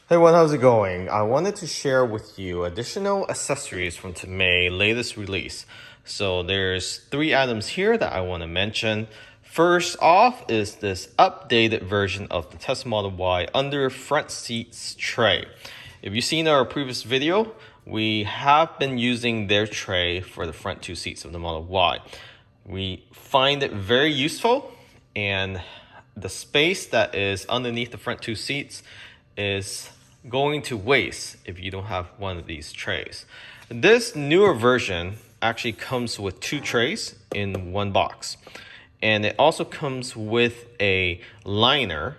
Hey everyone, how's it going? I wanted to share with you additional accessories from May latest release. So there's 3 items here that I want to mention. First off is this updated version of the Tesla Model Y under front seats tray. If you've seen our previous video, we have been using their tray for the front 2 seats of the Model Y. We find it very useful, and the space that is underneath the front 2 seats is going to waste if you don't have one of these trays. This newer version actually comes with 2 trays in one box, and it also comes with a liner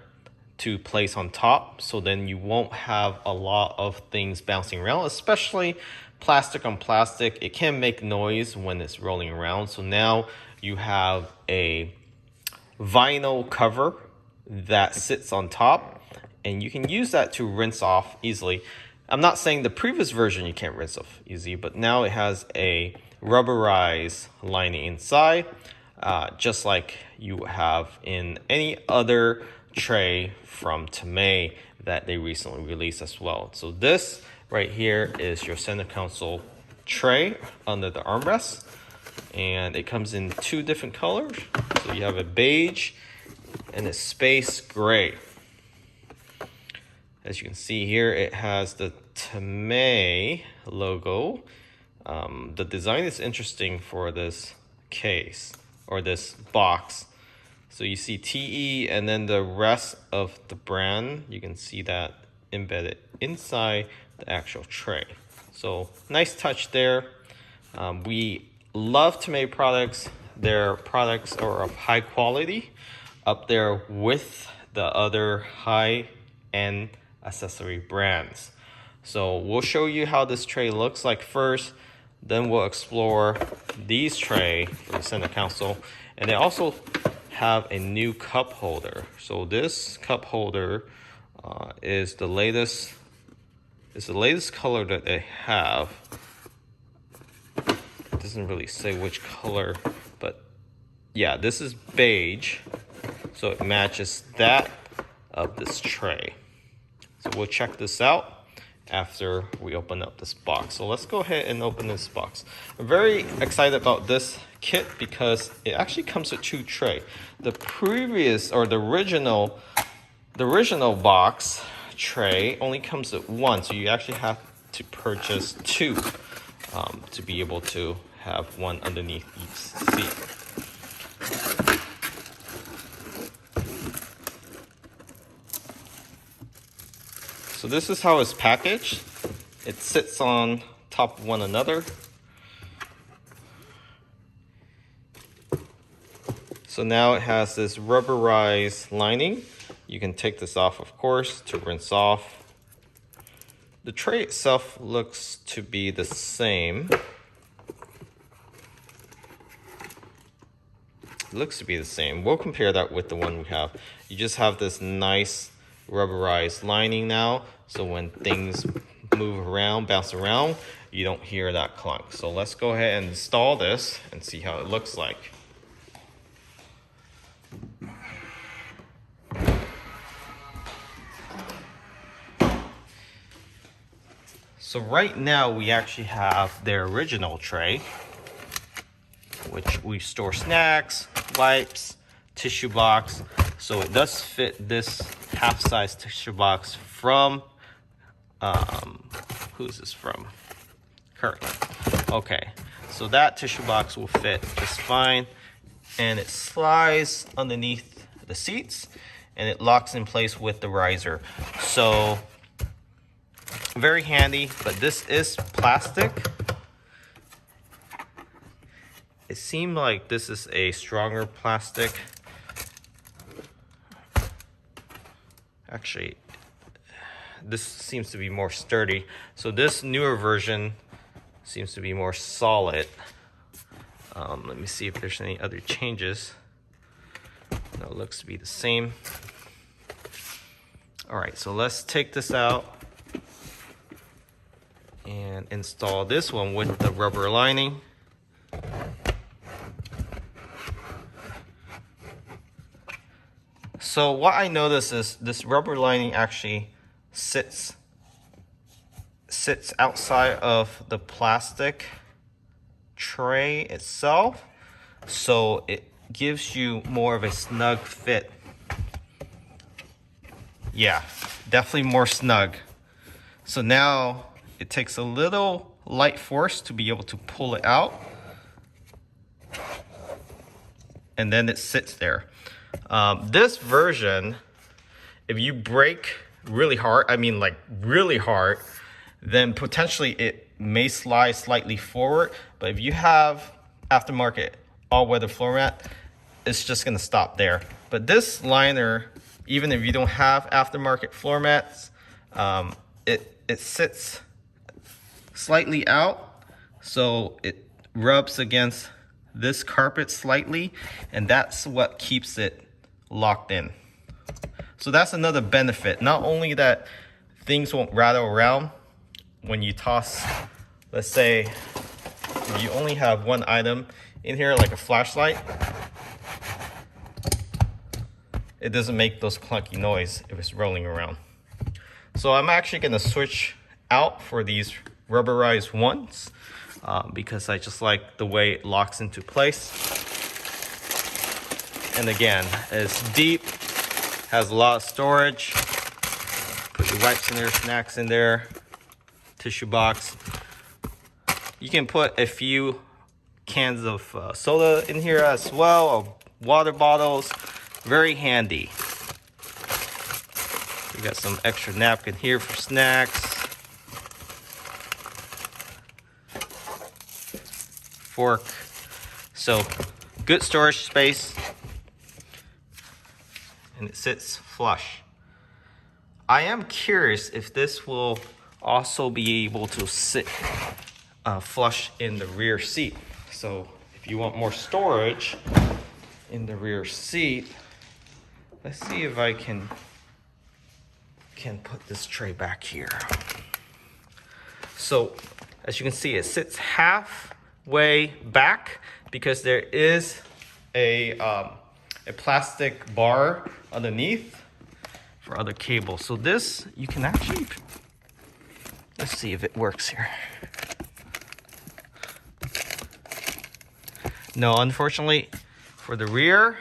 to place on top, so then you won't have a lot of things bouncing around, especially plastic on plastic. It can make noise when it's rolling around, so now you have a vinyl cover that sits on top, and you can use that to rinse off easily. I'm not saying the previous version you can't rinse off easy, but now it has a rubberized lining inside, just like you have in any other tray from May that they recently released as well. So this right here is your center console tray under the armrest, and it comes in 2 different colors. So you have a beige and a space gray. As you can see here, it has the May logo. The design is interesting for this case or this box. So you see TE and then the rest of the brand, you can see that embedded inside the actual tray. So nice touch there. We love May products. Their products are of high quality, up there with the other high-end accessory brands. So we'll show you how this tray looks like first, then we'll explore these tray for the center console. And they also have a new cup holder. So this cup holder is the latest color that they have. It doesn't really say which color, but yeah, this is beige, so it matches that of this tray. So we'll check this out after we open up this box. So let's go ahead and open this box. I'm very excited about this kit because it actually comes with 2 trays. The previous or the original box tray only comes with 1, so you actually have to purchase 2 to be able to have 1 underneath each seat. So this is how it's packaged. It sits on top of one another. So now it has this rubberized lining. You can take this off, of course, to rinse off. The tray itself looks to be the same. It looks to be the same. We'll compare that with the one we have. You just have this nice rubberized lining now, so when things move around, bounce around, you don't hear that clunk. So let's go ahead and install this and see how it looks like. So right now we actually have their original tray, which we store snacks, wipes, tissue box. So it does fit this half-size tissue box from, who's this from? Kirkland. Okay, so that tissue box will fit just fine, and it slides underneath the seats, and it locks in place with the riser. So very handy, but this is plastic. It seemed like this is a stronger plastic. Actually, this seems to be more sturdy. So this newer version seems to be more solid. Let me see if there's any other changes. No, it looks to be the same. All right, so let's take this out and install this one with the rubber lining. So what I noticed is this rubber lining actually sits outside of the plastic tray itself, so it gives you more of a snug fit. Yeah, definitely more snug. So now it takes a little light force to be able to pull it out, and then it sits there. This version, if you brake really hard, I mean like really hard, then potentially it may slide slightly forward. But if you have aftermarket all-weather floor mat, it's just gonna stop there. But this liner, even if you don't have aftermarket floor mats, it sits slightly out, so it rubs against this carpet slightly, and that's what keeps it locked in. So that's another benefit. Not only that things won't rattle around when you toss, let's say if you only have one item in here, like a flashlight, it doesn't make those clunky noise if it's rolling around. So I'm actually gonna switch out for these rubberized ones because I just like the way it locks into place. And again, it's deep, has a lot of storage. Put your wipes in there, snacks in there, tissue box. You can put a few cans of soda in here as well, or water bottles. Very handy. We got some extra napkin here for snacks. Fork. So good storage space. And it sits flush. I am curious if this will also be able to sit flush in the rear seat. So if you want more storage in the rear seat, let's see if I can put this tray back here. So as you can see, it sits halfway back because there is a plastic bar underneath for other cables. So this, you can actually, let's see if it works here. No, unfortunately, for the rear,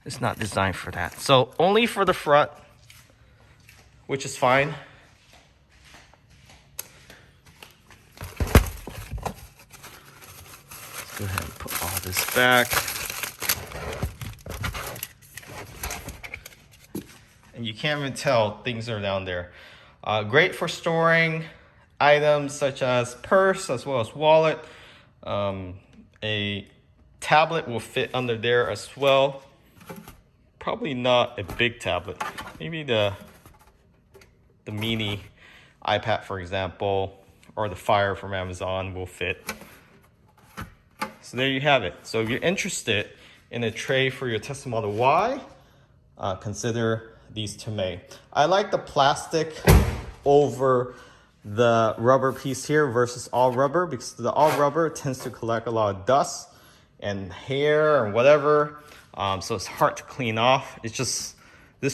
it's not designed for that. So only for the front, which is fine. Let's go ahead and put all this back. And you can't even tell things are down there. Great for storing items such as purse as well as wallet. A tablet will fit under there as well. Probably not a big tablet. Maybe the mini iPad, for example, or the Fire from Amazon will fit. So there you have it. So if you're interested in a tray for your Tesla Model Y, consider these Tomei. I like the plastic over the rubber piece here versus all rubber, because the all rubber tends to collect a lot of dust and hair and whatever. So it's hard to clean off. This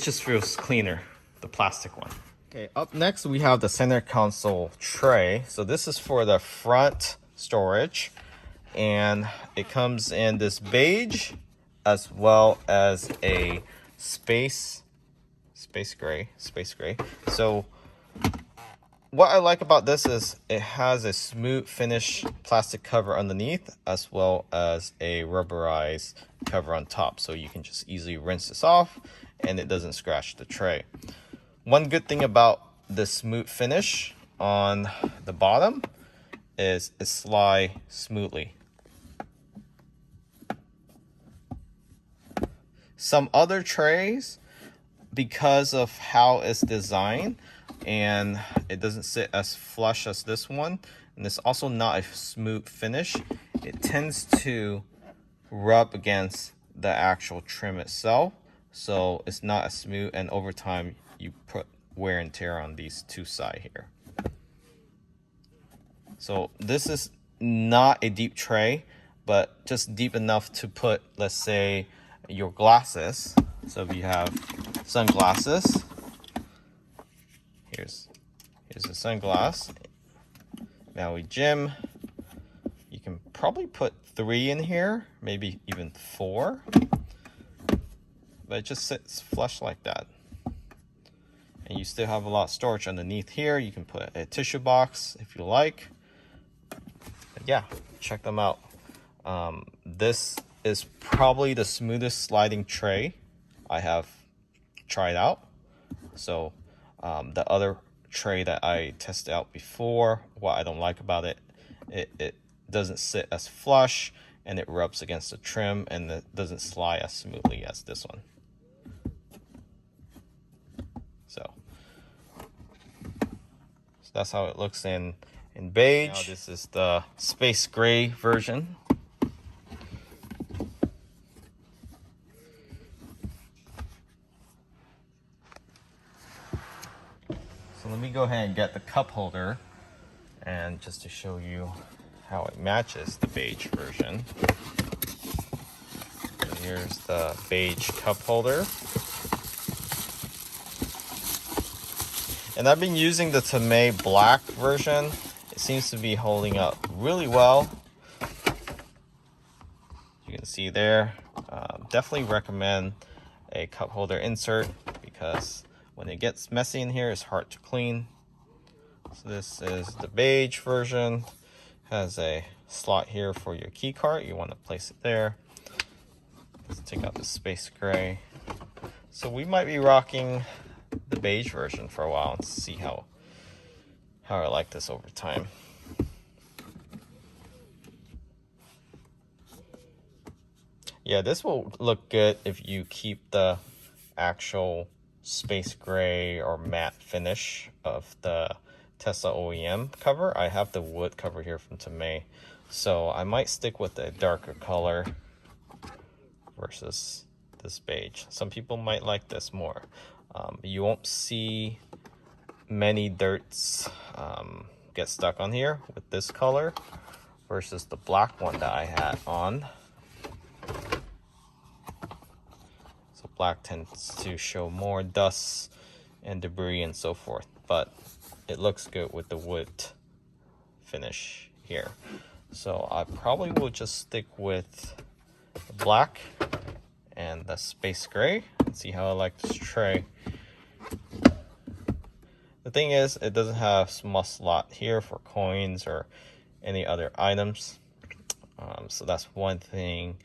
just feels cleaner, the plastic one. Okay, up next we have the center console tray. So this is for the front storage, and it comes in this beige as well as a space gray. So what I like about this is it has a smooth finish plastic cover underneath as well as a rubberized cover on top, so you can just easily rinse this off and it doesn't scratch the tray. One good thing about the smooth finish on the bottom is it slides smoothly. Some other trays, because of how it's designed and it doesn't sit as flush as this one, and it's also not a smooth finish, it tends to rub against the actual trim itself, so it's not as smooth, and over time you put wear and tear on these two sides here. So this is not a deep tray, but just deep enough to put, let's say, your glasses. So if you have sunglasses, use. Here's the sunglass. Maui Jim. You can probably put 3 in here, maybe even 4. But it just sits flush like that. And you still have a lot of storage underneath here. You can put a tissue box if you like. But yeah, check them out. This is probably the smoothest sliding tray I have tried out. So the other tray that I tested out before, what I don't like about it, it doesn't sit as flush, and it rubs against the trim, and it doesn't slide as smoothly as this one. So that's how it looks in beige. Now this is the space gray version. So let me go ahead and get the cup holder, and just to show you how it matches the beige version. So here's the beige cup holder. And I've been using the Tomei black version. It seems to be holding up really well. You can see there. Definitely recommend a cup holder insert, because when it gets messy in here, it's hard to clean. So this is the beige version. Has a slot here for your key card. You want to place it there. Let's take out the space gray. So we might be rocking the beige version for a while and see how I like this over time. Yeah, this will look good if you keep the actual space gray or matte finish of the Tesla OEM cover. I have the wood cover here from Tomei, so I might stick with a darker color versus this beige. Some people might like this more. You won't see many dirts get stuck on here with this color versus the black one that I had on. So black tends to show more dust and debris and so forth, but it looks good with the wood finish here. So I probably will just stick with the black and the space gray and see how I like this tray. The thing is, it doesn't have a small slot here for coins or any other items. So that's one thing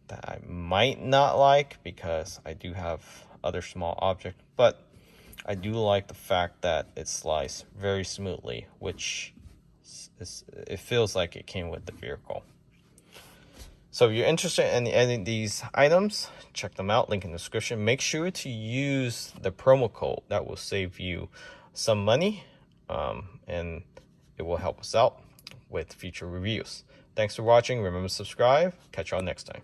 that I might not like, because I do have other small objects, but I do like the fact that it slides very smoothly, which it feels like it came with the vehicle. So if you're interested in any of these items, check them out, link in the description. Make sure to use the promo code. That will save you some money, and it will help us out with future reviews. Thanks for watching. Remember to subscribe. Catch y'all next time.